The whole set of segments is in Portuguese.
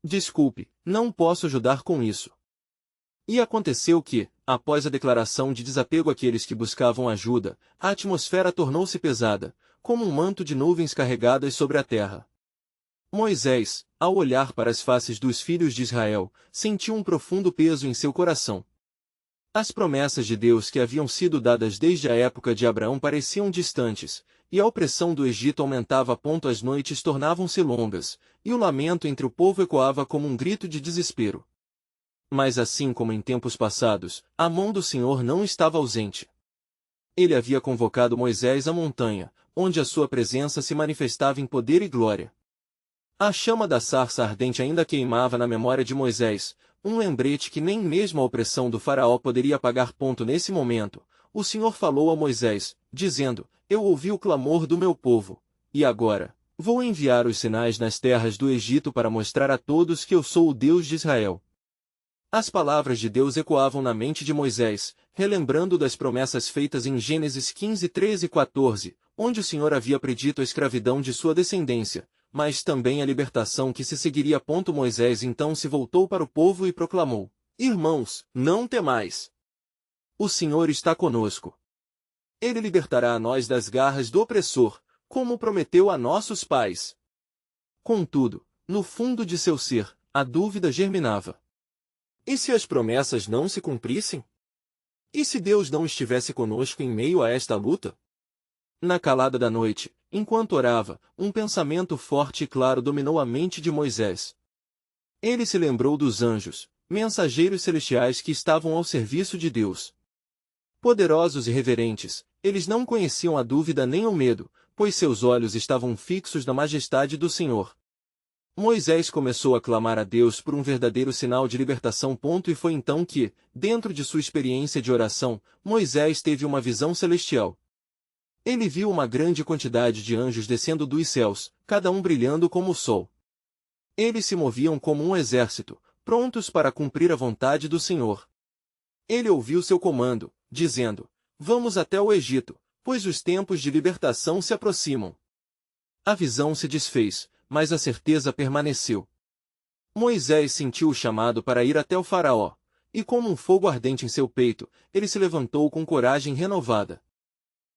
Desculpe, não posso ajudar com isso. E aconteceu que, após a declaração de desapego àqueles que buscavam ajuda, a atmosfera tornou-se pesada, como um manto de nuvens carregadas sobre a terra. Moisés, ao olhar para as faces dos filhos de Israel, sentiu um profundo peso em seu coração. As promessas de Deus que haviam sido dadas desde a época de Abraão pareciam distantes, e a opressão do Egito aumentava as noites tornavam-se longas, e o lamento entre o povo ecoava como um grito de desespero. Mas assim como em tempos passados, a mão do Senhor não estava ausente. Ele havia convocado Moisés à montanha, onde a sua presença se manifestava em poder e glória. A chama da sarça ardente ainda queimava na memória de Moisés, um lembrete que nem mesmo a opressão do faraó poderia apagar. Nesse momento, o Senhor falou a Moisés, dizendo: Eu ouvi o clamor do meu povo, e agora, vou enviar os sinais nas terras do Egito para mostrar a todos que eu sou o Deus de Israel. As palavras de Deus ecoavam na mente de Moisés, relembrando das promessas feitas em Gênesis 15, 13 e 14, onde o Senhor havia predito a escravidão de sua descendência, mas também a libertação que se seguiria. Moisés então se voltou para o povo e proclamou: Irmãos, não temais. O Senhor está conosco. Ele libertará a nós das garras do opressor, como prometeu a nossos pais. Contudo, no fundo de seu ser, a dúvida germinava. E se as promessas não se cumprissem? E se Deus não estivesse conosco em meio a esta luta? Na calada da noite, enquanto orava, um pensamento forte e claro dominou a mente de Moisés. Ele se lembrou dos anjos, mensageiros celestiais que estavam ao serviço de Deus. Poderosos e reverentes, eles não conheciam a dúvida nem o medo, pois seus olhos estavam fixos na majestade do Senhor. Moisés começou a clamar a Deus por um verdadeiro sinal de libertação. E foi então que, dentro de sua experiência de oração, Moisés teve uma visão celestial. Ele viu uma grande quantidade de anjos descendo dos céus, cada um brilhando como o sol. Eles se moviam como um exército, prontos para cumprir a vontade do Senhor. Ele ouviu seu comando, dizendo: Vamos até o Egito, pois os tempos de libertação se aproximam. A visão se desfez, mas a certeza permaneceu. Moisés sentiu o chamado para ir até o faraó, e como um fogo ardente em seu peito, ele se levantou com coragem renovada.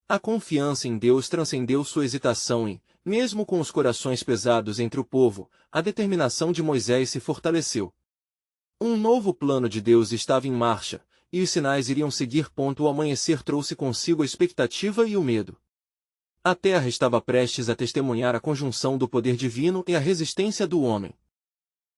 A confiança em Deus transcendeu sua hesitação e, mesmo com os corações pesados entre o povo, a determinação de Moisés se fortaleceu. Um novo plano de Deus estava em marcha, e os sinais iriam seguir. O amanhecer trouxe consigo a expectativa e o medo. A terra estava prestes a testemunhar a conjunção do poder divino e a resistência do homem.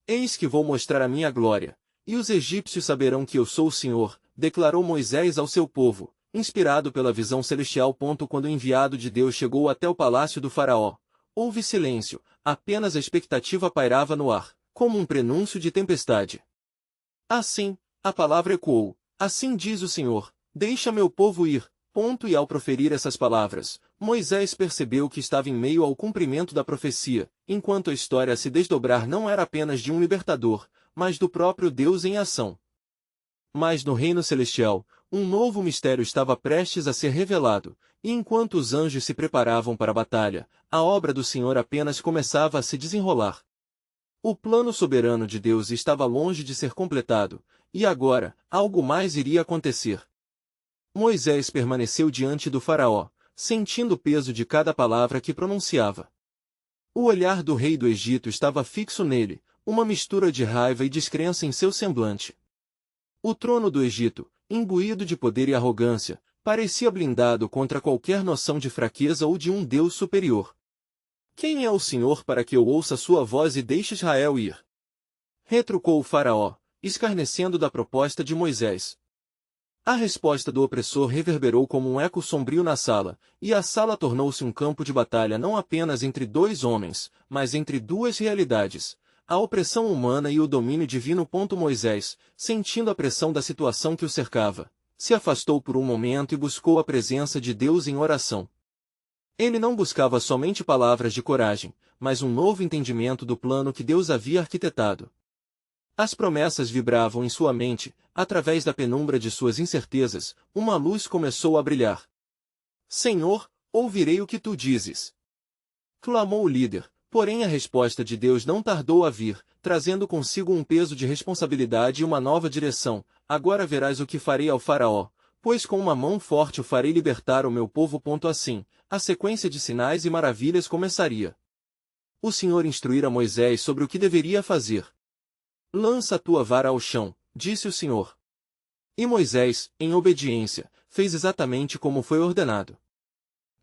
Eis que vou mostrar a minha glória, e os egípcios saberão que eu sou o Senhor, declarou Moisés ao seu povo, inspirado pela visão celestial. Quando o enviado de Deus chegou até o palácio do faraó, houve silêncio, apenas a expectativa pairava no ar, como um prenúncio de tempestade. Assim, a palavra ecoou: Assim diz o Senhor, deixa meu povo ir. E ao proferir essas palavras, Moisés percebeu que estava em meio ao cumprimento da profecia, enquanto a história a se desdobrar não era apenas de um libertador, mas do próprio Deus em ação. Mas no reino celestial, um novo mistério estava prestes a ser revelado, e enquanto os anjos se preparavam para a batalha, a obra do Senhor apenas começava a se desenrolar. O plano soberano de Deus estava longe de ser completado, e agora, algo mais iria acontecer. Moisés permaneceu diante do faraó, sentindo o peso de cada palavra que pronunciava. O olhar do rei do Egito estava fixo nele, uma mistura de raiva e descrença em seu semblante. O trono do Egito, imbuído de poder e arrogância, parecia blindado contra qualquer noção de fraqueza ou de um Deus superior. Quem é o Senhor para que eu ouça sua voz e deixe Israel ir? Retrucou o faraó, escarnecendo da proposta de Moisés. A resposta do opressor reverberou como um eco sombrio na sala, e a sala tornou-se um campo de batalha não apenas entre dois homens, mas entre duas realidades: a opressão humana e o domínio divino. Moisés, sentindo a pressão da situação que o cercava, se afastou por um momento e buscou a presença de Deus em oração. Ele não buscava somente palavras de coragem, mas um novo entendimento do plano que Deus havia arquitetado. As promessas vibravam em sua mente, através da penumbra de suas incertezas, uma luz começou a brilhar. Senhor, ouvirei o que tu dizes. Clamou o líder, Porém a resposta de Deus não tardou a vir, trazendo consigo um peso de responsabilidade e uma nova direção. Agora verás o que farei ao faraó, pois com uma mão forte o farei libertar o meu povo. Assim, a sequência de sinais e maravilhas começaria. O Senhor instruíra Moisés sobre o que deveria fazer. Lança a tua vara ao chão, disse o Senhor. E Moisés, em obediência, fez exatamente como foi ordenado.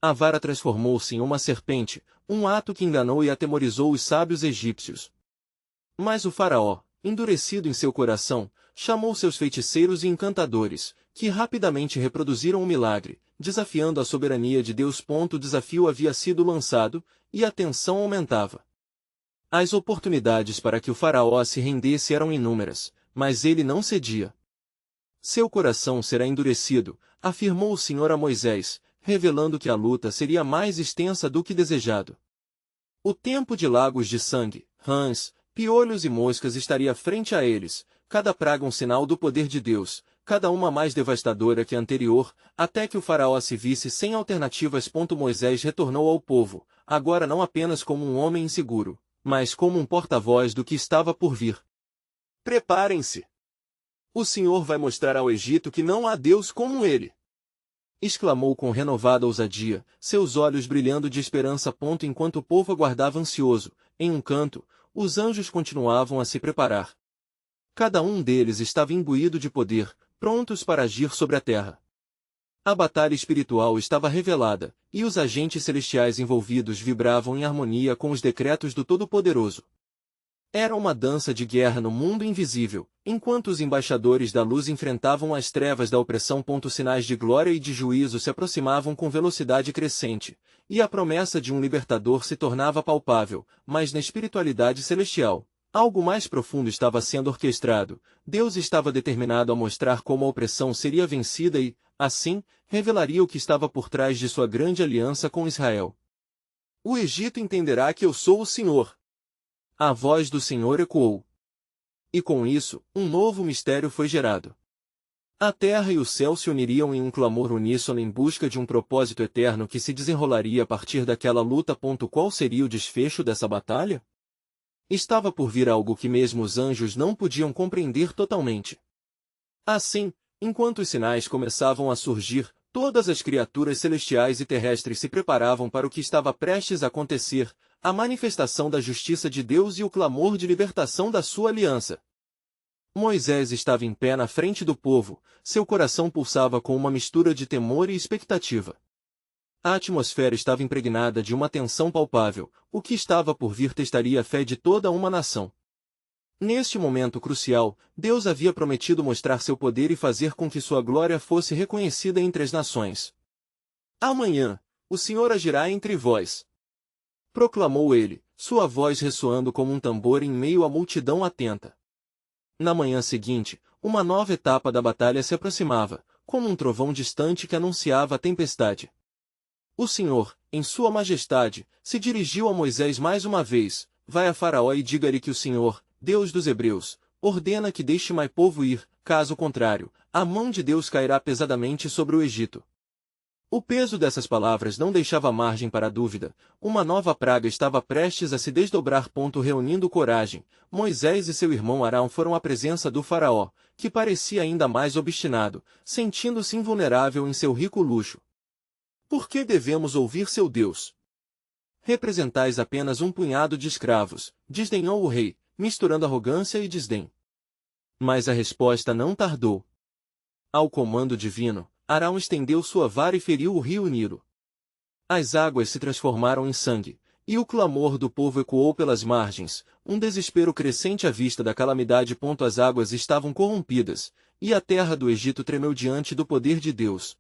A vara transformou-se em uma serpente, um ato que enganou e atemorizou os sábios egípcios. Mas o faraó, endurecido em seu coração, chamou seus feiticeiros e encantadores, que rapidamente reproduziram o milagre, desafiando a soberania de Deus. O desafio havia sido lançado, e a tensão aumentava. As oportunidades para que o faraó se rendesse eram inúmeras, mas ele não cedia. Seu coração será endurecido, afirmou o Senhor a Moisés, revelando que a luta seria mais extensa do que desejado. O tempo de lagos de sangue, rãs, piolhos e moscas estaria frente a eles, cada praga um sinal do poder de Deus, cada uma mais devastadora que a anterior, até que o faraó se visse sem alternativas. Moisés retornou ao povo, agora não apenas como um homem inseguro, mas como um porta-voz do que estava por vir. Preparem-se! O Senhor vai mostrar ao Egito que não há Deus como ele! Exclamou com renovada ousadia, seus olhos brilhando de esperança. Enquanto o povo aguardava ansioso, em um canto, os anjos continuavam a se preparar. Cada um deles estava imbuído de poder, prontos para agir sobre a terra. A batalha espiritual estava revelada, e os agentes celestiais envolvidos vibravam em harmonia com os decretos do Todo-Poderoso. Era uma dança de guerra no mundo invisível, enquanto os embaixadores da luz enfrentavam as trevas da opressão. Sinais de glória e de juízo se aproximavam com velocidade crescente, e a promessa de um libertador se tornava palpável, mas na espiritualidade celestial, algo mais profundo estava sendo orquestrado. Deus estava determinado a mostrar como a opressão seria vencida e, assim, revelaria o que estava por trás de sua grande aliança com Israel. O Egito entenderá que eu sou o Senhor. A voz do Senhor ecoou. E com isso, um novo mistério foi gerado. A terra e o céu se uniriam em um clamor uníssono em busca de um propósito eterno que se desenrolaria a partir daquela luta. Qual seria o desfecho dessa batalha? Estava por vir algo que mesmo os anjos não podiam compreender totalmente. Assim, enquanto os sinais começavam a surgir, todas as criaturas celestiais e terrestres se preparavam para o que estava prestes a acontecer, a manifestação da justiça de Deus e o clamor de libertação da sua aliança. Moisés estava em pé na frente do povo, seu coração pulsava com uma mistura de temor e expectativa. A atmosfera estava impregnada de uma tensão palpável, o que estava por vir testaria a fé de toda uma nação. Neste momento crucial, Deus havia prometido mostrar seu poder e fazer com que sua glória fosse reconhecida entre as nações. Amanhã, o Senhor agirá entre vós. Proclamou ele, sua voz ressoando como um tambor em meio à multidão atenta. Na manhã seguinte, uma nova etapa da batalha se aproximava, como um trovão distante que anunciava a tempestade. O Senhor, em sua majestade, se dirigiu a Moisés mais uma vez: vai a Faraó e diga-lhe que o Senhor, Deus dos Hebreus, ordena que deixe meu povo ir, caso contrário, a mão de Deus cairá pesadamente sobre o Egito. O peso dessas palavras não deixava margem para dúvida, uma nova praga estava prestes a se desdobrar. Reunindo coragem, Moisés e seu irmão Arão foram à presença do faraó, que parecia ainda mais obstinado, sentindo-se invulnerável em seu rico luxo. Por que devemos ouvir seu Deus? Representais apenas um punhado de escravos, desdenhou o rei, misturando arrogância e desdém. Mas a resposta não tardou. Ao comando divino, Arão estendeu sua vara e feriu o rio Nilo. As águas se transformaram em sangue, e o clamor do povo ecoou pelas margens, um desespero crescente à vista da calamidade. As águas estavam corrompidas, e a terra do Egito tremeu diante do poder de Deus.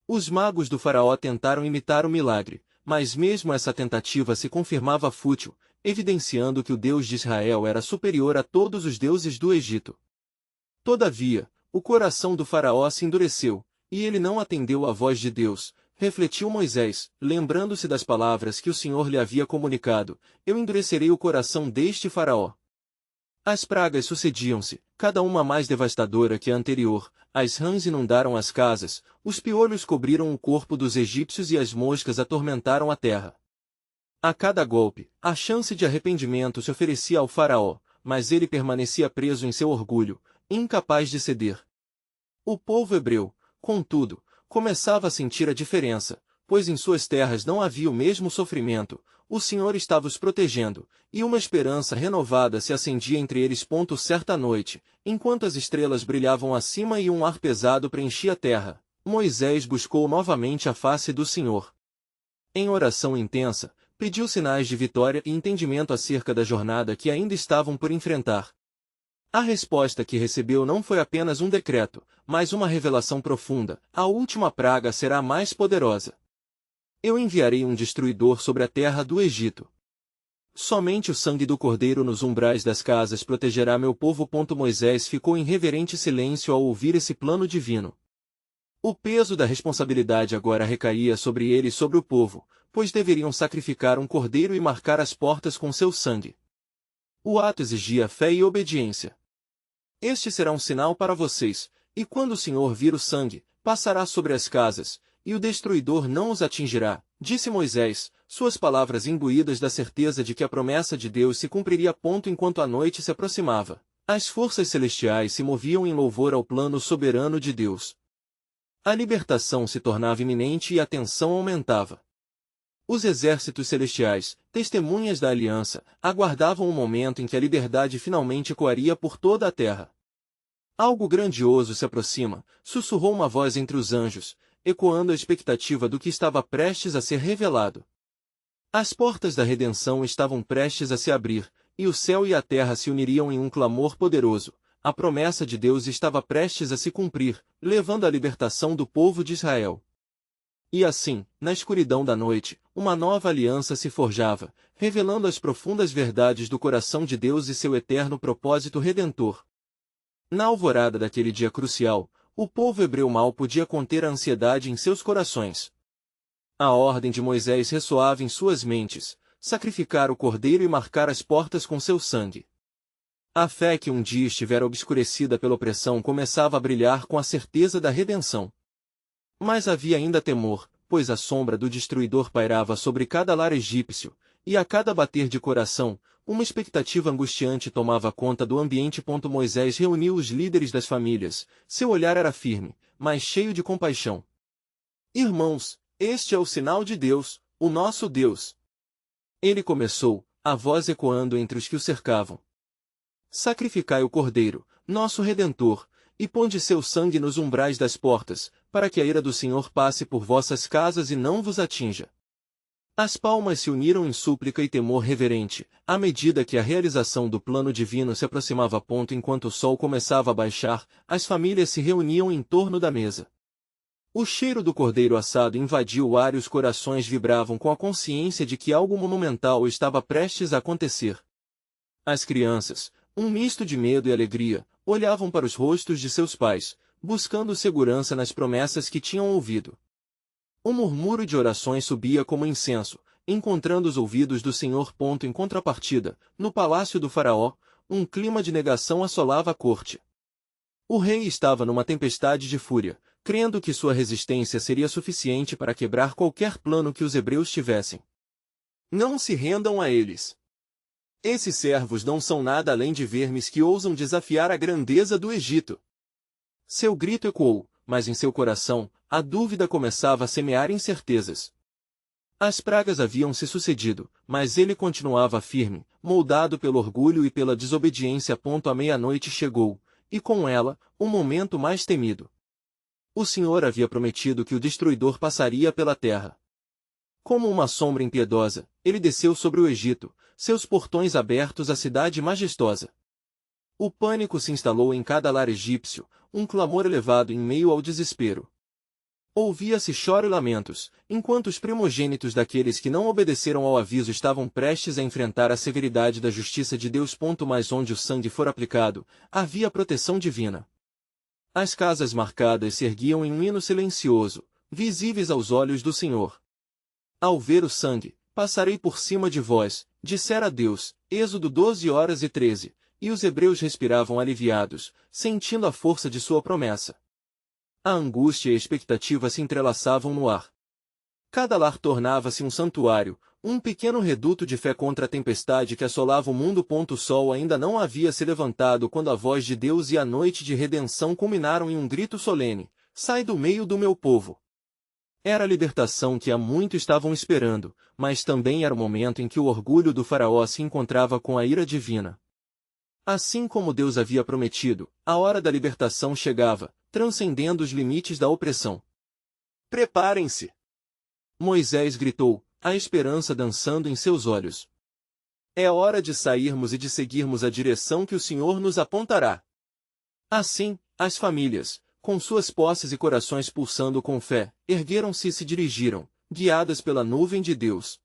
Os magos do faraó tentaram imitar o milagre, mas mesmo essa tentativa se confirmava fútil, evidenciando que o Deus de Israel era superior a todos os deuses do Egito. Todavia, o coração do faraó se endureceu, e ele não atendeu à voz de Deus. Refletiu Moisés, lembrando-se das palavras que o Senhor lhe havia comunicado: eu endurecerei o coração deste faraó. As pragas sucediam-se, cada uma mais devastadora que a anterior. As rãs inundaram as casas, os piolhos cobriram o corpo dos egípcios e as moscas atormentaram a terra. A cada golpe, a chance de arrependimento se oferecia ao faraó, mas ele permanecia preso em seu orgulho, incapaz de ceder. O povo hebreu, contudo, começava a sentir a diferença, pois em suas terras não havia o mesmo sofrimento, o Senhor estava os protegendo, e uma esperança renovada se acendia entre eles. Certa noite, enquanto as estrelas brilhavam acima e um ar pesado preenchia a terra, Moisés buscou novamente a face do Senhor. Em oração intensa, pediu sinais de vitória e entendimento acerca da jornada que ainda estavam por enfrentar. A resposta que recebeu não foi apenas um decreto, mas uma revelação profunda: a última praga será mais poderosa. Eu enviarei um destruidor sobre a terra do Egito. Somente o sangue do cordeiro nos umbrais das casas protegerá meu povo. Moisés ficou em reverente silêncio ao ouvir esse plano divino. O peso da responsabilidade agora recaía sobre ele e sobre o povo, pois deveriam sacrificar um cordeiro e marcar as portas com seu sangue. O ato exigia fé e obediência. Este será um sinal para vocês, e quando o Senhor vir o sangue, passará sobre as casas, e o destruidor não os atingirá, disse Moisés, suas palavras imbuídas da certeza de que a promessa de Deus se cumpriria. Enquanto a noite se aproximava, as forças celestiais se moviam em louvor ao plano soberano de Deus. A libertação se tornava iminente e a tensão aumentava. Os exércitos celestiais, testemunhas da aliança, aguardavam o momento em que a liberdade finalmente ecoaria por toda a terra. Algo grandioso se aproxima, sussurrou uma voz entre os anjos, ecoando a expectativa do que estava prestes a ser revelado. As portas da redenção estavam prestes a se abrir, e o céu e a terra se uniriam em um clamor poderoso. A promessa de Deus estava prestes a se cumprir, levando a libertação do povo de Israel. E assim, na escuridão da noite, uma nova aliança se forjava, revelando as profundas verdades do coração de Deus e seu eterno propósito redentor. Na alvorada daquele dia crucial, o povo hebreu mal podia conter a ansiedade em seus corações. A ordem de Moisés ressoava em suas mentes: sacrificar o cordeiro e marcar as portas com seu sangue. A fé que um dia estivera obscurecida pela opressão começava a brilhar com a certeza da redenção. Mas havia ainda temor, pois a sombra do destruidor pairava sobre cada lar egípcio, e a cada bater de coração, uma expectativa angustiante tomava conta do ambiente. Moisés reuniu os líderes das famílias, seu olhar era firme, mas cheio de compaixão. Irmãos, este é o sinal de Deus, o nosso Deus. Ele começou, a voz ecoando entre os que o cercavam. Sacrificai o cordeiro, nosso Redentor, e ponde seu sangue nos umbrais das portas, para que a ira do Senhor passe por vossas casas e não vos atinja. As palmas se uniram em súplica e temor reverente, à medida que a realização do plano divino se aproximava. Enquanto o sol começava a baixar, as famílias se reuniam em torno da mesa. O cheiro do cordeiro assado invadiu o ar e os corações vibravam com a consciência de que algo monumental estava prestes a acontecer. As crianças, um misto de medo e alegria, olhavam para os rostos de seus pais, buscando segurança nas promessas que tinham ouvido. Um murmúrio de orações subia como incenso, encontrando os ouvidos do Senhor. Em contrapartida, no palácio do faraó, um clima de negação assolava a corte. O rei estava numa tempestade de fúria, crendo que sua resistência seria suficiente para quebrar qualquer plano que os hebreus tivessem. Não se rendam a eles. Esses servos não são nada além de vermes que ousam desafiar a grandeza do Egito. Seu grito ecoou, mas em seu coração, a dúvida começava a semear incertezas. As pragas haviam se sucedido, mas ele continuava firme, moldado pelo orgulho e pela desobediência. A meia-noite chegou, e com ela, o momento mais temido. O Senhor havia prometido que o destruidor passaria pela terra. Como uma sombra impiedosa, ele desceu sobre o Egito, seus portões abertos à cidade majestosa. O pânico se instalou em cada lar egípcio, um clamor elevado em meio ao desespero. Ouvia-se choro e lamentos, enquanto os primogênitos daqueles que não obedeceram ao aviso estavam prestes a enfrentar a severidade da justiça de Deus. Mas onde o sangue for aplicado, havia proteção divina. As casas marcadas se erguiam em um hino silencioso, visíveis aos olhos do Senhor. Ao ver o sangue, passarei por cima de vós, dissera Deus. Êxodo 12:13, e os hebreus respiravam aliviados, sentindo a força de sua promessa. A angústia e a expectativa se entrelaçavam no ar. Cada lar tornava-se um santuário, um pequeno reduto de fé contra a tempestade que assolava o mundo. O sol ainda não havia se levantado quando a voz de Deus e a noite de redenção culminaram em um grito solene: sai do meio do meu povo. Era a libertação que há muito estavam esperando, mas também era o momento em que o orgulho do faraó se encontrava com a ira divina. Assim como Deus havia prometido, a hora da libertação chegava, transcendendo os limites da opressão. Preparem-se! Moisés gritou, a esperança dançando em seus olhos. É hora de sairmos e de seguirmos a direção que o Senhor nos apontará. Assim, as famílias, com suas posses e corações pulsando com fé, ergueram-se e se dirigiram, guiadas pela nuvem de Deus.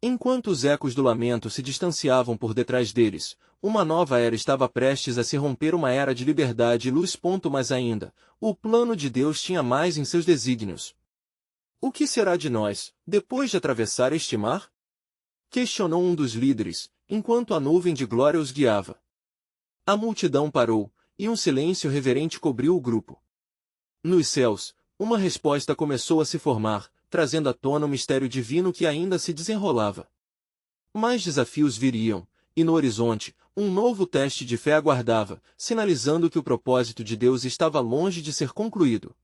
Enquanto os ecos do lamento se distanciavam por detrás deles, uma nova era estava prestes a se romper, uma era de liberdade e luz. Mas ainda, o plano de Deus tinha mais em seus desígnios. O que será de nós, depois de atravessar este mar? Questionou um dos líderes, enquanto a nuvem de glória os guiava. A multidão parou, e um silêncio reverente cobriu o grupo. Nos céus, uma resposta começou a se formar, trazendo à tona o mistério divino que ainda se desenrolava. Mais desafios viriam, e no horizonte, um novo teste de fé aguardava, sinalizando que o propósito de Deus estava longe de ser concluído.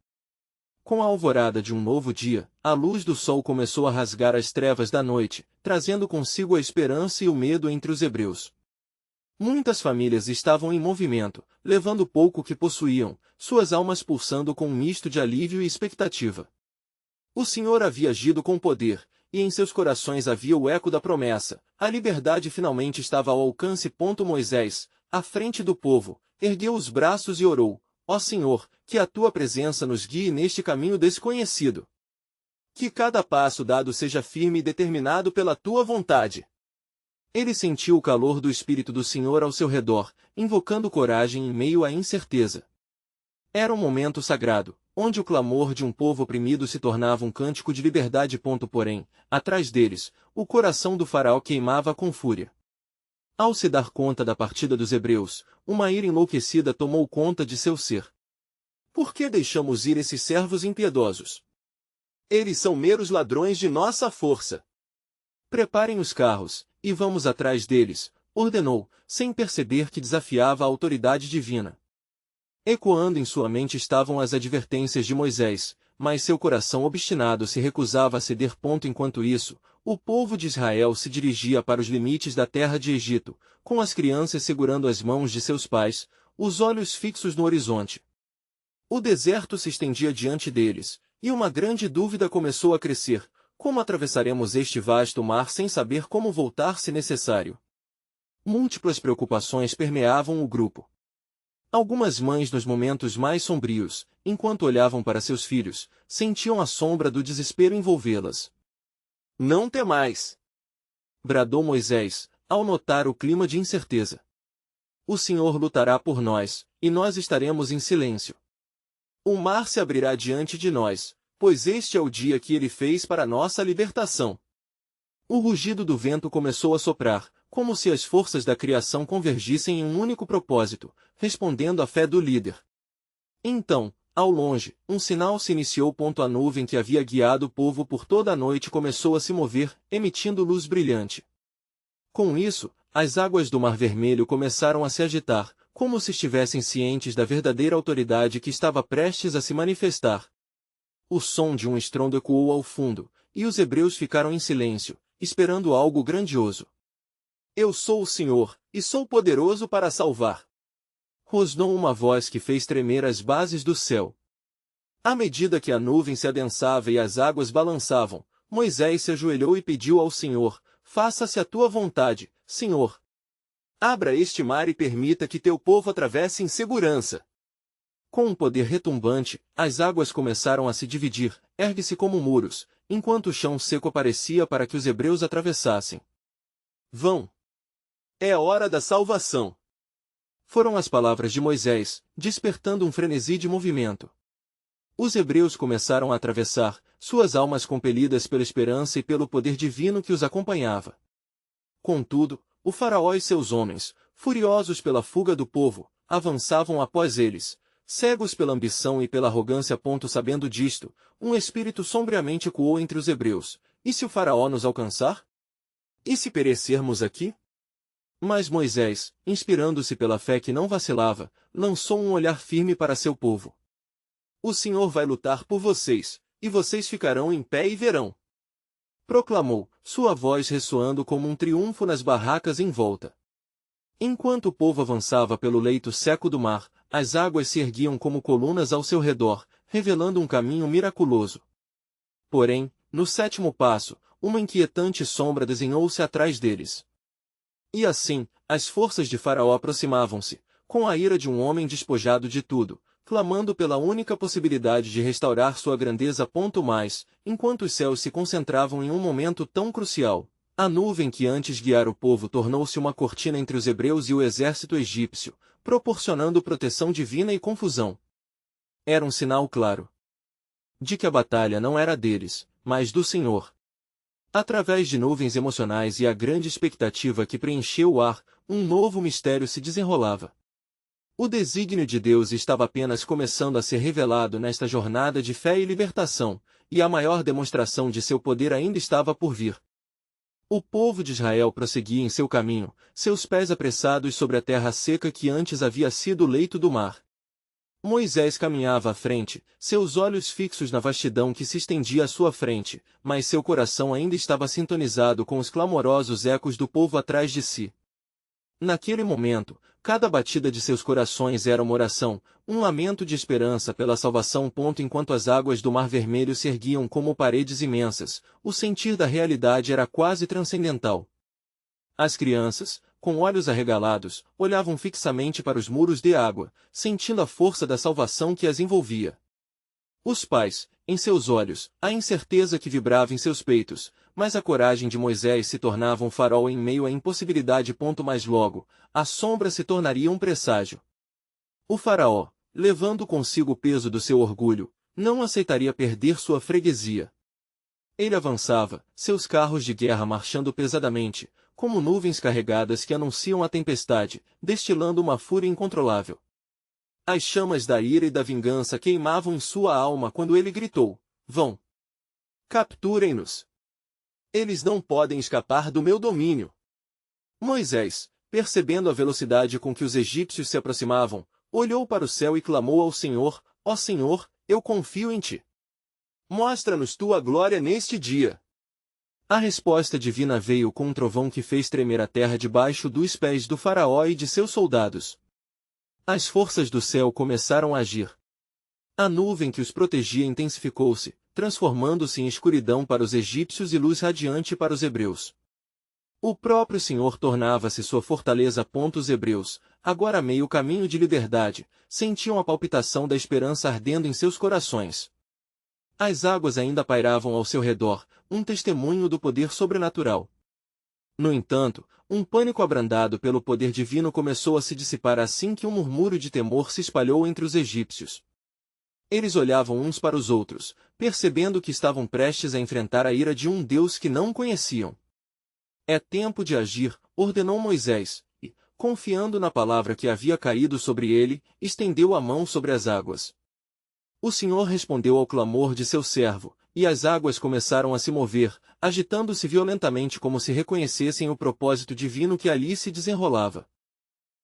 Com a alvorada de um novo dia, a luz do sol começou a rasgar as trevas da noite, trazendo consigo a esperança e o medo entre os hebreus. Muitas famílias estavam em movimento, levando o pouco que possuíam, suas almas pulsando com um misto de alívio e expectativa. O Senhor havia agido com poder, e em seus corações havia o eco da promessa: a liberdade finalmente estava ao alcance. Moisés, à frente do povo, ergueu os braços e orou: ó Senhor, que a tua presença nos guie neste caminho desconhecido. Que cada passo dado seja firme e determinado pela tua vontade. Ele sentiu o calor do Espírito do Senhor ao seu redor, invocando coragem em meio à incerteza. Era um momento sagrado, onde o clamor de um povo oprimido se tornava um cântico de liberdade. Porém, atrás deles, o coração do faraó queimava com fúria. Ao se dar conta da partida dos hebreus, uma ira enlouquecida tomou conta de seu ser. Por que deixamos ir esses servos impiedosos? Eles são meros ladrões de nossa força. Preparem os carros, e vamos atrás deles, ordenou, sem perceber que desafiava a autoridade divina. Ecoando em sua mente estavam as advertências de Moisés, mas seu coração obstinado se recusava a ceder. Enquanto isso, o povo de Israel se dirigia para os limites da terra de Egito, com as crianças segurando as mãos de seus pais, os olhos fixos no horizonte. O deserto se estendia diante deles, e uma grande dúvida começou a crescer: como atravessaremos este vasto mar sem saber como voltar se necessário? Múltiplas preocupações permeavam o grupo. Algumas mães nos momentos mais sombrios, enquanto olhavam para seus filhos, sentiam a sombra do desespero envolvê-las. Não temais! Bradou Moisés, ao notar o clima de incerteza. O Senhor lutará por nós, e nós estaremos em silêncio. O mar se abrirá diante de nós, pois este é o dia que ele fez para nossa libertação. O rugido do vento começou a soprar, como se as forças da criação convergissem em um único propósito, respondendo à fé do líder. Então, ao longe, um sinal se iniciou. A nuvem que havia guiado o povo por toda a noite começou a se mover, emitindo luz brilhante. Com isso, as águas do Mar Vermelho começaram a se agitar, como se estivessem cientes da verdadeira autoridade que estava prestes a se manifestar. O som de um estrondo ecoou ao fundo, e os hebreus ficaram em silêncio, esperando algo grandioso. Eu sou o Senhor, e sou poderoso para salvar. Rosnou uma voz que fez tremer as bases do céu. À medida que a nuvem se adensava e as águas balançavam, Moisés se ajoelhou e pediu ao Senhor: faça-se a tua vontade, Senhor. Abra este mar e permita que teu povo atravesse em segurança. Com um poder retumbante, as águas começaram a se dividir, ergue-se como muros, enquanto o chão seco aparecia para que os hebreus atravessassem. Vão! É a hora da salvação! Foram as palavras de Moisés, despertando um frenesi de movimento. Os hebreus começaram a atravessar, suas almas compelidas pela esperança e pelo poder divino que os acompanhava. Contudo, o faraó e seus homens, furiosos pela fuga do povo, avançavam após eles, Cegos pela ambição e pela arrogância. Sabendo disto, um espírito sombriamente ecoou entre os hebreus: e se o faraó nos alcançar? E se perecermos aqui? Mas Moisés, inspirando-se pela fé que não vacilava, lançou um olhar firme para seu povo. O Senhor vai lutar por vocês, e vocês ficarão em pé e verão. Proclamou, sua voz ressoando como um triunfo nas barracas em volta. Enquanto o povo avançava pelo leito seco do mar, as águas se erguiam como colunas ao seu redor, revelando um caminho miraculoso. Porém, no sétimo passo, uma inquietante sombra desenhou-se atrás deles. E assim, as forças de Faraó aproximavam-se, com a ira de um homem despojado de tudo, clamando pela única possibilidade de restaurar sua grandeza. Mais, enquanto os céus se concentravam em um momento tão crucial, a nuvem que antes guiara o povo tornou-se uma cortina entre os hebreus e o exército egípcio, proporcionando proteção divina e confusão. Era um sinal claro de que a batalha não era deles, mas do Senhor. Através de nuvens emocionais e a grande expectativa que preencheu o ar, um novo mistério se desenrolava. O desígnio de Deus estava apenas começando a ser revelado nesta jornada de fé e libertação, e a maior demonstração de seu poder ainda estava por vir. O povo de Israel prosseguia em seu caminho, seus pés apressados sobre a terra seca que antes havia sido o leito do mar. Moisés caminhava à frente, seus olhos fixos na vastidão que se estendia à sua frente, mas seu coração ainda estava sintonizado com os clamorosos ecos do povo atrás de si. Naquele momento, cada batida de seus corações era uma oração, um lamento de esperança pela salvação. Enquanto as águas do Mar Vermelho se erguiam como paredes imensas, o sentir da realidade era quase transcendental. As crianças, com olhos arregalados, olhavam fixamente para os muros de água, sentindo a força da salvação que as envolvia. Os pais, em seus olhos, a incerteza que vibrava em seus peitos, mas a coragem de Moisés se tornava um farol em meio à impossibilidade. Mais logo, a sombra se tornaria um presságio. O faraó, levando consigo o peso do seu orgulho, não aceitaria perder sua freguesia. Ele avançava, seus carros de guerra marchando pesadamente, como nuvens carregadas que anunciam a tempestade, destilando uma fúria incontrolável. As chamas da ira e da vingança queimavam em sua alma quando ele gritou: vão! Capturem-nos! Eles não podem escapar do meu domínio. Moisés, percebendo a velocidade com que os egípcios se aproximavam, olhou para o céu e clamou ao Senhor: ó Senhor, eu confio em ti. Mostra-nos tua glória neste dia. A resposta divina veio com um trovão que fez tremer a terra debaixo dos pés do faraó e de seus soldados. As forças do céu começaram a agir. A nuvem que os protegia intensificou-se, transformando-se em escuridão para os egípcios e luz radiante para os hebreus. O próprio Senhor tornava-se sua fortaleza. Os hebreus, agora a meio caminho de liberdade, sentiam a palpitação da esperança ardendo em seus corações. As águas ainda pairavam ao seu redor, um testemunho do poder sobrenatural. No entanto, um pânico abrandado pelo poder divino começou a se dissipar assim que um murmúrio de temor se espalhou entre os egípcios. Eles olhavam uns para os outros, percebendo que estavam prestes a enfrentar a ira de um Deus que não conheciam. É tempo de agir, ordenou Moisés, e, confiando na palavra que havia caído sobre ele, estendeu a mão sobre as águas. O Senhor respondeu ao clamor de seu servo, e as águas começaram a se mover, agitando-se violentamente como se reconhecessem o propósito divino que ali se desenrolava.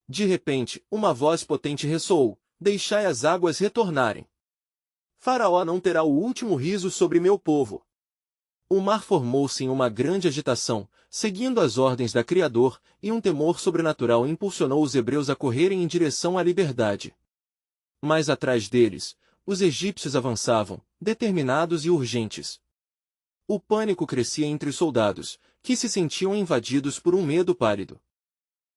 De repente, uma voz potente ressoou: deixai as águas retornarem. Faraó não terá o último riso sobre meu povo. O mar formou-se em uma grande agitação, seguindo as ordens da Criador, e um temor sobrenatural impulsionou os hebreus a correrem em direção à liberdade. Mas atrás deles, os egípcios avançavam, determinados e urgentes. O pânico crescia entre os soldados, que se sentiam invadidos por um medo pálido.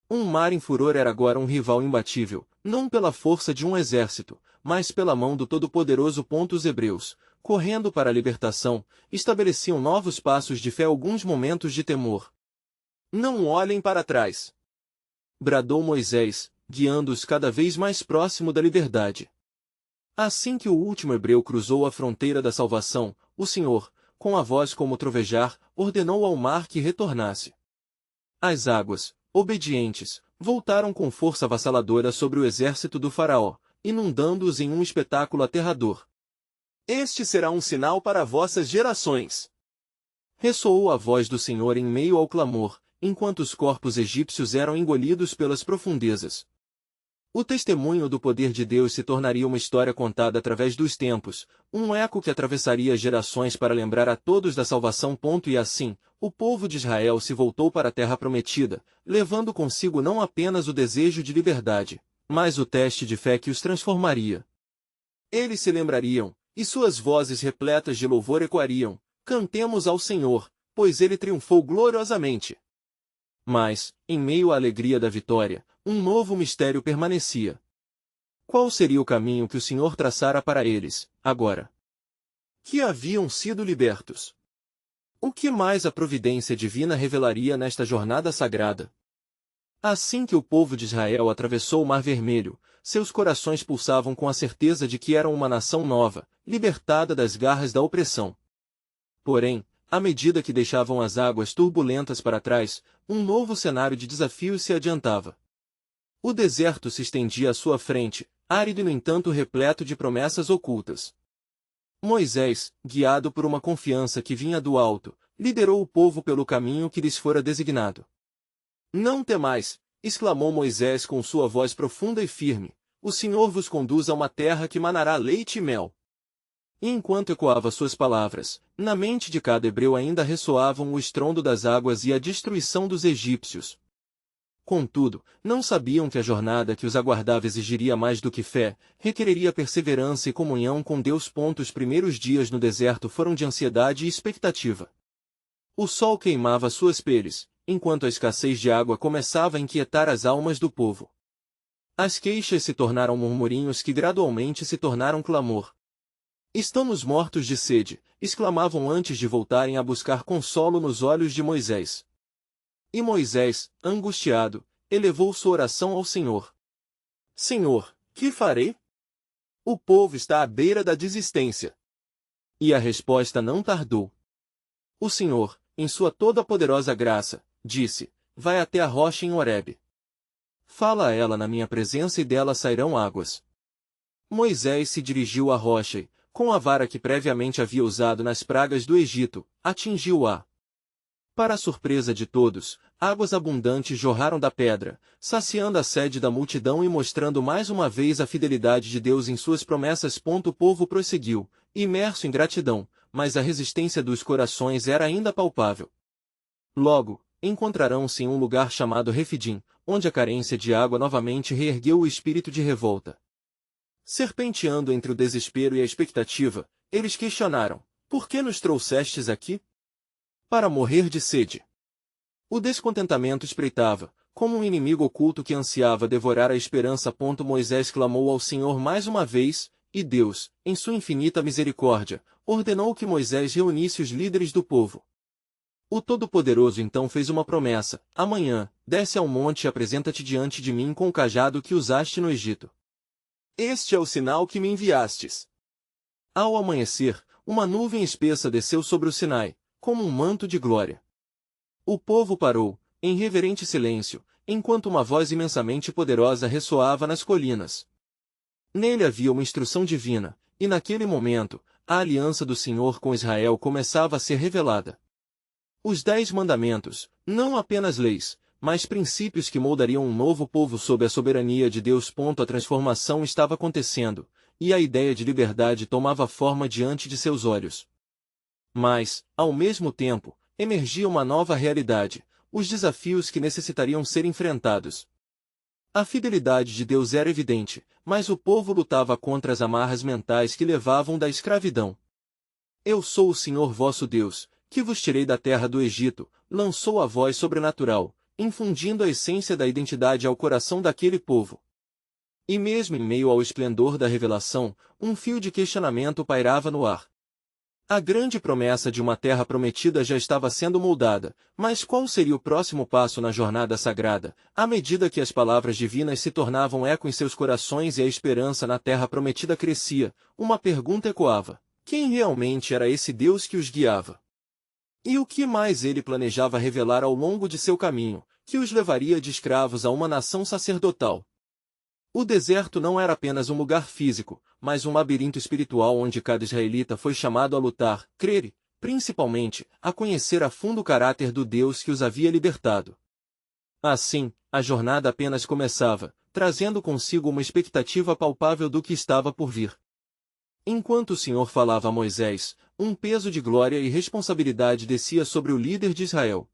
Um mar em furor era agora um rival imbatível, não pela força de um exército, mas pela mão do Todo-Poderoso. Os hebreus, correndo para a libertação, estabeleciam novos passos de fé. Alguns momentos de temor. Não olhem para trás! Bradou Moisés, guiando-os cada vez mais próximo da liberdade. Assim que o último hebreu cruzou a fronteira da salvação, o Senhor, com a voz como trovejar, ordenou ao mar que retornasse. As águas, obedientes, voltaram com força avassaladora sobre o exército do faraó, inundando-os em um espetáculo aterrador. Este será um sinal para vossas gerações. Ressoou a voz do Senhor em meio ao clamor, enquanto os corpos egípcios eram engolidos pelas profundezas. O testemunho do poder de Deus se tornaria uma história contada através dos tempos, um eco que atravessaria gerações para lembrar a todos da salvação. E assim, o povo de Israel se voltou para a terra prometida, levando consigo não apenas o desejo de liberdade, mas o teste de fé que os transformaria. Eles se lembrariam, e suas vozes repletas de louvor ecoariam: cantemos ao Senhor, pois ele triunfou gloriosamente. Mas, em meio à alegria da vitória, um novo mistério permanecia. Qual seria o caminho que o Senhor traçara para eles, agora que haviam sido libertos? O que mais a providência divina revelaria nesta jornada sagrada? Assim que o povo de Israel atravessou o Mar Vermelho, seus corações pulsavam com a certeza de que eram uma nação nova, libertada das garras da opressão. Porém, à medida que deixavam as águas turbulentas para trás, um novo cenário de desafios se adiantava. O deserto se estendia à sua frente, árido e no entanto repleto de promessas ocultas. Moisés, guiado por uma confiança que vinha do alto, liderou o povo pelo caminho que lhes fora designado. Não temais, exclamou Moisés com sua voz profunda e firme, o Senhor vos conduz a uma terra que manará leite e mel. E enquanto ecoava suas palavras, na mente de cada hebreu ainda ressoavam o estrondo das águas e a destruição dos egípcios. Contudo, não sabiam que a jornada que os aguardava exigiria mais do que fé, requereria perseverança e comunhão com Deus. Os primeiros dias no deserto foram de ansiedade e expectativa. O sol queimava suas peles, enquanto a escassez de água começava a inquietar as almas do povo. As queixas se tornaram murmurinhos que gradualmente se tornaram clamor. Estamos mortos de sede, exclamavam antes de voltarem a buscar consolo nos olhos de Moisés. E Moisés, angustiado, elevou sua oração ao Senhor. Senhor, que farei? O povo está à beira da desistência. E a resposta não tardou. O Senhor, em sua toda-poderosa graça, disse: vai até a rocha em Horebe. Fala a ela na minha presença e dela sairão águas. Moisés se dirigiu à rocha e, com a vara que previamente havia usado nas pragas do Egito, atingiu-a. Para a surpresa de todos, águas abundantes jorraram da pedra, saciando a sede da multidão e mostrando mais uma vez a fidelidade de Deus em suas promessas. O povo prosseguiu, imerso em gratidão, mas a resistência dos corações era ainda palpável. Logo, encontrarão-se em um lugar chamado Refidim, onde a carência de água novamente reergueu o espírito de revolta. Serpenteando entre o desespero e a expectativa, eles questionaram: por que nos trouxestes aqui? Para morrer de sede. O descontentamento espreitava, como um inimigo oculto que ansiava devorar a esperança. Moisés clamou ao Senhor mais uma vez, e Deus, em sua infinita misericórdia, ordenou que Moisés reunisse os líderes do povo. O Todo-Poderoso então fez uma promessa: amanhã, desce ao monte e apresenta-te diante de mim com o cajado que usaste no Egito. Este é o sinal que me enviastes. Ao amanhecer, uma nuvem espessa desceu sobre o Sinai, como um manto de glória. O povo parou, em reverente silêncio, enquanto uma voz imensamente poderosa ressoava nas colinas. Nele havia uma instrução divina, e naquele momento, a aliança do Senhor com Israel começava a ser revelada. Os 10 mandamentos, não apenas leis, mas princípios que moldariam um novo povo sob a soberania de Deus. A transformação estava acontecendo, e a ideia de liberdade tomava forma diante de seus olhos. Mas, ao mesmo tempo, emergia uma nova realidade, os desafios que necessitariam ser enfrentados. A fidelidade de Deus era evidente, mas o povo lutava contra as amarras mentais que levavam da escravidão. Eu sou o Senhor vosso Deus, que vos tirei da terra do Egito, lançou a voz sobrenatural, infundindo a essência da identidade ao coração daquele povo. E mesmo em meio ao esplendor da revelação, um fio de questionamento pairava no ar. A grande promessa de uma terra prometida já estava sendo moldada, mas qual seria o próximo passo na jornada sagrada, à medida que as palavras divinas se tornavam eco em seus corações e a esperança na terra prometida crescia? Uma pergunta ecoava: quem realmente era esse Deus que os guiava? E o que mais ele planejava revelar ao longo de seu caminho, que os levaria de escravos a uma nação sacerdotal? O deserto não era apenas um lugar físico, mas um labirinto espiritual onde cada israelita foi chamado a lutar, crer e, principalmente, a conhecer a fundo o caráter do Deus que os havia libertado. Assim, a jornada apenas começava, trazendo consigo uma expectativa palpável do que estava por vir. Enquanto o Senhor falava a Moisés, um peso de glória e responsabilidade descia sobre o líder de Israel.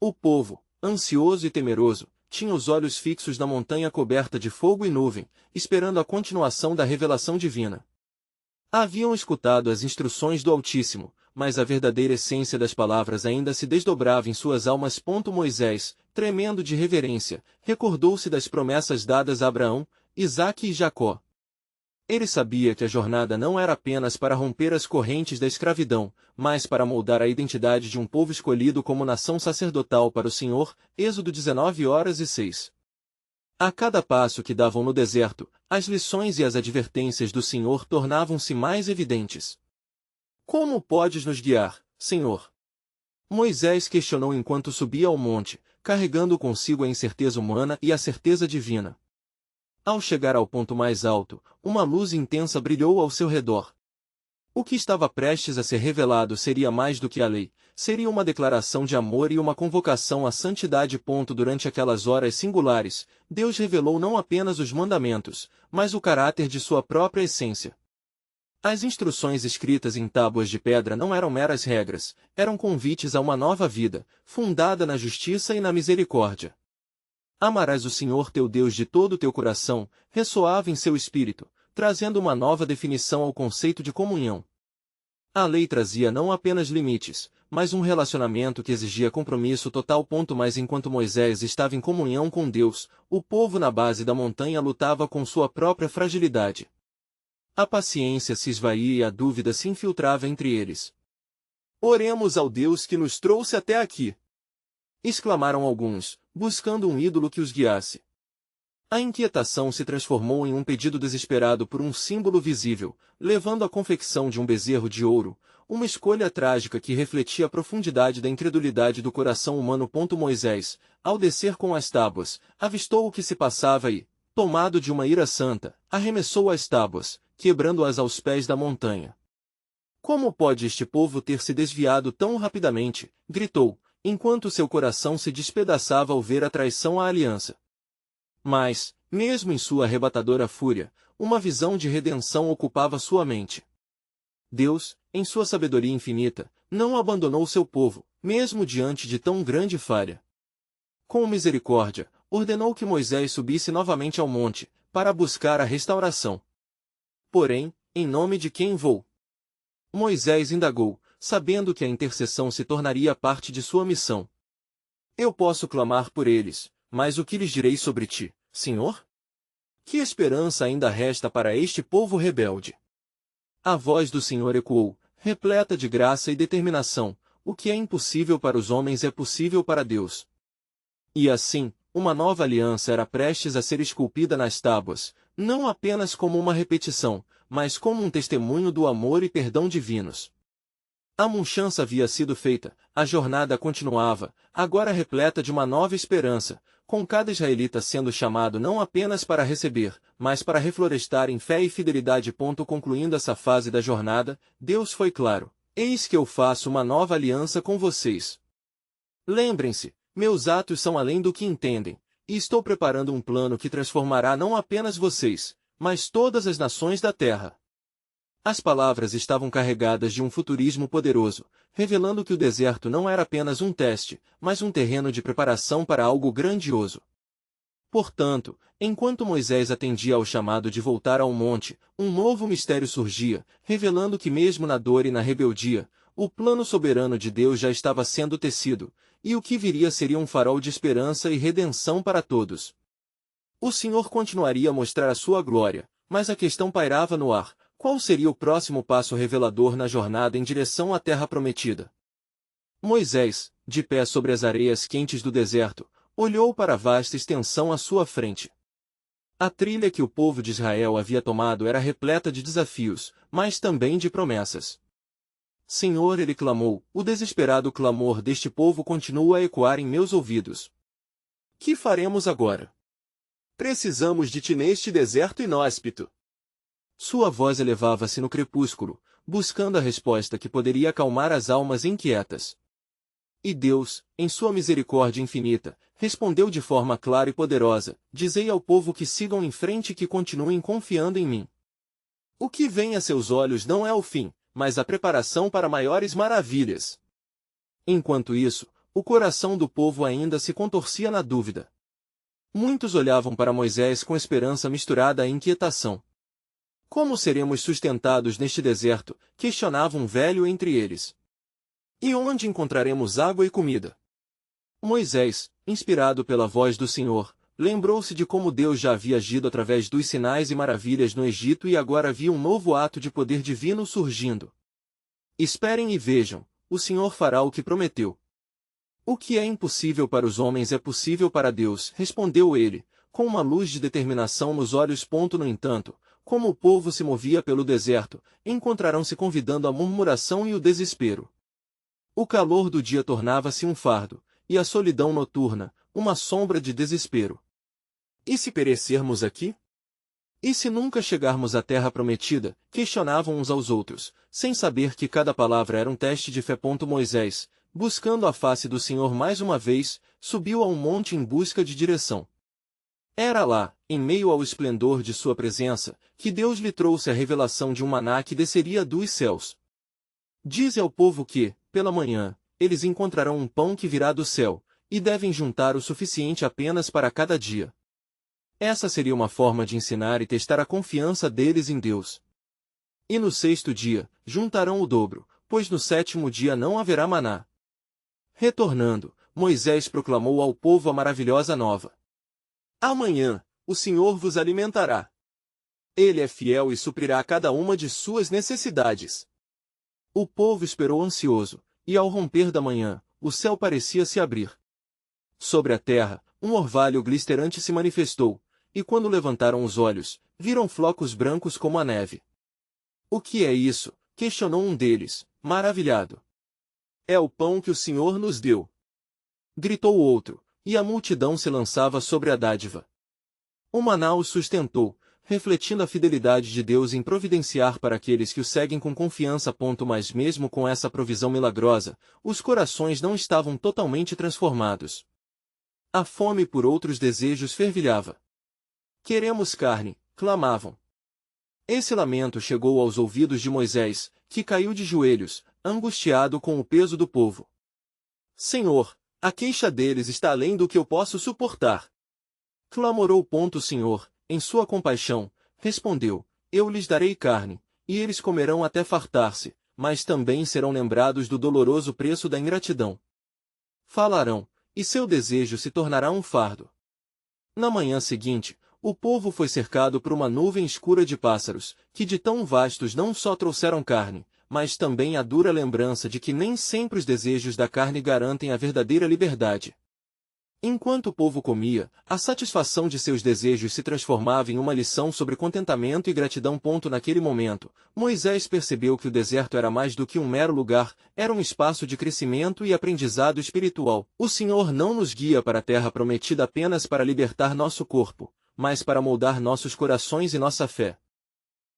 O povo, ansioso e temeroso, tinha os olhos fixos na montanha coberta de fogo e nuvem, esperando a continuação da revelação divina. Haviam escutado as instruções do Altíssimo, mas a verdadeira essência das palavras ainda se desdobrava em suas almas. Moisés, tremendo de reverência, recordou-se das promessas dadas a Abraão, Isaque e Jacó. Ele sabia que a jornada não era apenas para romper as correntes da escravidão, mas para moldar a identidade de um povo escolhido como nação sacerdotal para o Senhor. Êxodo 19:6. A cada passo que davam no deserto, as lições e as advertências do Senhor tornavam-se mais evidentes. Como podes nos guiar, Senhor? Moisés questionou enquanto subia ao monte, carregando consigo a incerteza humana e a certeza divina. Ao chegar ao ponto mais alto, uma luz intensa brilhou ao seu redor. O que estava prestes a ser revelado seria mais do que a lei, seria uma declaração de amor e uma convocação à santidade. Durante aquelas horas singulares, Deus revelou não apenas os mandamentos, mas o caráter de sua própria essência. As instruções escritas em tábuas de pedra não eram meras regras, eram convites a uma nova vida, fundada na justiça e na misericórdia. Amarás o Senhor teu Deus de todo o teu coração, ressoava em seu espírito, trazendo uma nova definição ao conceito de comunhão. A lei trazia não apenas limites, mas um relacionamento que exigia compromisso total. Mas enquanto Moisés estava em comunhão com Deus, o povo na base da montanha lutava com sua própria fragilidade. A paciência se esvaía e a dúvida se infiltrava entre eles. Oremos ao Deus que nos trouxe até aqui! Exclamaram alguns, buscando um ídolo que os guiasse. A inquietação se transformou em um pedido desesperado por um símbolo visível, levando à confecção de um bezerro de ouro, uma escolha trágica que refletia a profundidade da incredulidade do coração humano. Moisés, ao descer com as tábuas, avistou o que se passava e, tomado de uma ira santa, arremessou as tábuas, quebrando-as aos pés da montanha. Como pode este povo ter se desviado tão rapidamente? Gritou, enquanto seu coração se despedaçava ao ver a traição à aliança. Mas, mesmo em sua arrebatadora fúria, uma visão de redenção ocupava sua mente. Deus, em sua sabedoria infinita, não abandonou seu povo, mesmo diante de tão grande falha. Com misericórdia, ordenou que Moisés subisse novamente ao monte, para buscar a restauração. Porém, em nome de quem vou? Moisés indagou, sabendo que a intercessão se tornaria parte de sua missão. Eu posso clamar por eles, mas o que lhes direi sobre ti, Senhor? Que esperança ainda resta para este povo rebelde? A voz do Senhor ecoou, repleta de graça e determinação: o que é impossível para os homens é possível para Deus. E assim, uma nova aliança era prestes a ser esculpida nas tábuas, não apenas como uma repetição, mas como um testemunho do amor e perdão divinos. A mudança havia sido feita, a jornada continuava, agora repleta de uma nova esperança, com cada israelita sendo chamado não apenas para receber, mas para reflorestar em fé e fidelidade. Concluindo essa fase da jornada, Deus foi claro: eis que eu faço uma nova aliança com vocês. Lembrem-se, meus atos são além do que entendem, e estou preparando um plano que transformará não apenas vocês, mas todas as nações da terra. As palavras estavam carregadas de um futurismo poderoso, revelando que o deserto não era apenas um teste, mas um terreno de preparação para algo grandioso. Portanto, enquanto Moisés atendia ao chamado de voltar ao monte, um novo mistério surgia, revelando que mesmo na dor e na rebeldia, o plano soberano de Deus já estava sendo tecido, e o que viria seria um farol de esperança e redenção para todos. O Senhor continuaria a mostrar a sua glória, mas a questão pairava no ar: qual seria o próximo passo revelador na jornada em direção à terra prometida? Moisés, de pé sobre as areias quentes do deserto, olhou para a vasta extensão à sua frente. A trilha que o povo de Israel havia tomado era repleta de desafios, mas também de promessas. Senhor, ele clamou, o desesperado clamor deste povo continua a ecoar em meus ouvidos. Que faremos agora? Precisamos de ti neste deserto inóspito. Sua voz elevava-se no crepúsculo, buscando a resposta que poderia acalmar as almas inquietas. E Deus, em sua misericórdia infinita, respondeu de forma clara e poderosa: dizei ao povo que sigam em frente e que continuem confiando em mim. O que vem a seus olhos não é o fim, mas a preparação para maiores maravilhas. Enquanto isso, o coração do povo ainda se contorcia na dúvida. Muitos olhavam para Moisés com esperança misturada à inquietação. Como seremos sustentados neste deserto? Questionava um velho entre eles. E onde encontraremos água e comida? Moisés, inspirado pela voz do Senhor, lembrou-se de como Deus já havia agido através dos sinais e maravilhas no Egito e agora via um novo ato de poder divino surgindo. Esperem e vejam, o Senhor fará o que prometeu. O que é impossível para os homens é possível para Deus, respondeu ele, com uma luz de determinação nos olhos. No entanto, como o povo se movia pelo deserto, encontrarão-se convidando a murmuração e o desespero. O calor do dia tornava-se um fardo, e a solidão noturna, uma sombra de desespero. E se perecermos aqui? E se nunca chegarmos à terra prometida? Questionavam uns aos outros, sem saber que cada palavra era um teste de fé. Moisés, buscando a face do Senhor mais uma vez, subiu a um monte em busca de direção. Era lá, em meio ao esplendor de sua presença, que Deus lhe trouxe a revelação de um maná que desceria dos céus. Dize ao povo que, pela manhã, eles encontrarão um pão que virá do céu, e devem juntar o suficiente apenas para cada dia. Essa seria uma forma de ensinar e testar a confiança deles em Deus. E no sexto dia, juntarão o dobro, pois no sétimo dia não haverá maná. Retornando, Moisés proclamou ao povo a maravilhosa nova. Amanhã, o Senhor vos alimentará. Ele é fiel e suprirá cada uma de suas necessidades. O povo esperou ansioso, e ao romper da manhã, o céu parecia se abrir. Sobre a terra, um orvalho glisterante se manifestou, e quando levantaram os olhos, viram flocos brancos como a neve. O que é isso? Questionou um deles, maravilhado. É o pão que o Senhor nos deu. Gritou o outro, e a multidão se lançava sobre a dádiva. O maná os sustentou, refletindo a fidelidade de Deus em providenciar para aqueles que o seguem com confiança. Mas mesmo com essa provisão milagrosa, os corações não estavam totalmente transformados. A fome por outros desejos fervilhava. Queremos carne, clamavam. Esse lamento chegou aos ouvidos de Moisés, que caiu de joelhos, angustiado com o peso do povo. Senhor, a queixa deles está além do que eu posso suportar. Clamorou. O Senhor, em sua compaixão, respondeu: eu lhes darei carne, e eles comerão até fartar-se, mas também serão lembrados do doloroso preço da ingratidão. Falarão, e seu desejo se tornará um fardo. Na manhã seguinte, o povo foi cercado por uma nuvem escura de pássaros, que de tão vastos não só trouxeram carne, mas também a dura lembrança de que nem sempre os desejos da carne garantem a verdadeira liberdade. Enquanto o povo comia, a satisfação de seus desejos se transformava em uma lição sobre contentamento e gratidão. Naquele momento, Moisés percebeu que o deserto era mais do que um mero lugar, era um espaço de crescimento e aprendizado espiritual. O Senhor não nos guia para a terra prometida apenas para libertar nosso corpo, mas para moldar nossos corações e nossa fé.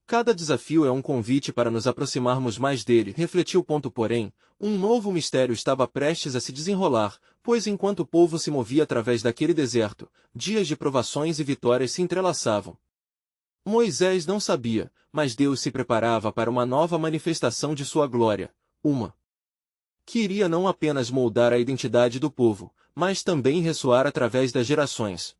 Cada desafio é um convite para nos aproximarmos mais dele, refletiu. Porém, um novo mistério estava prestes a se desenrolar, pois enquanto o povo se movia através daquele deserto, dias de provações e vitórias se entrelaçavam. Moisés não sabia, mas Deus se preparava para uma nova manifestação de sua glória, uma que iria não apenas moldar a identidade do povo, mas também ressoar através das gerações.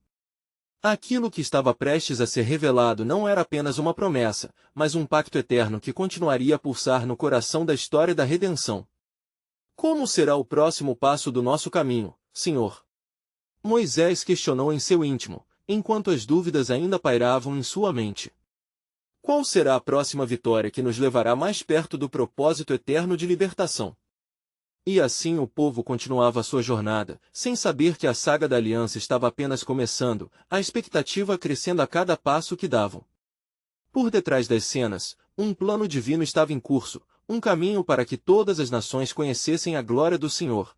Aquilo que estava prestes a ser revelado não era apenas uma promessa, mas um pacto eterno que continuaria a pulsar no coração da história da redenção. Como será o próximo passo do nosso caminho, Senhor? Moisés questionou em seu íntimo, enquanto as dúvidas ainda pairavam em sua mente. Qual será a próxima vitória que nos levará mais perto do propósito eterno de libertação? E assim o povo continuava sua jornada, sem saber que a saga da aliança estava apenas começando, a expectativa crescendo a cada passo que davam. Por detrás das cenas, um plano divino estava em curso, um caminho para que todas as nações conhecessem a glória do Senhor.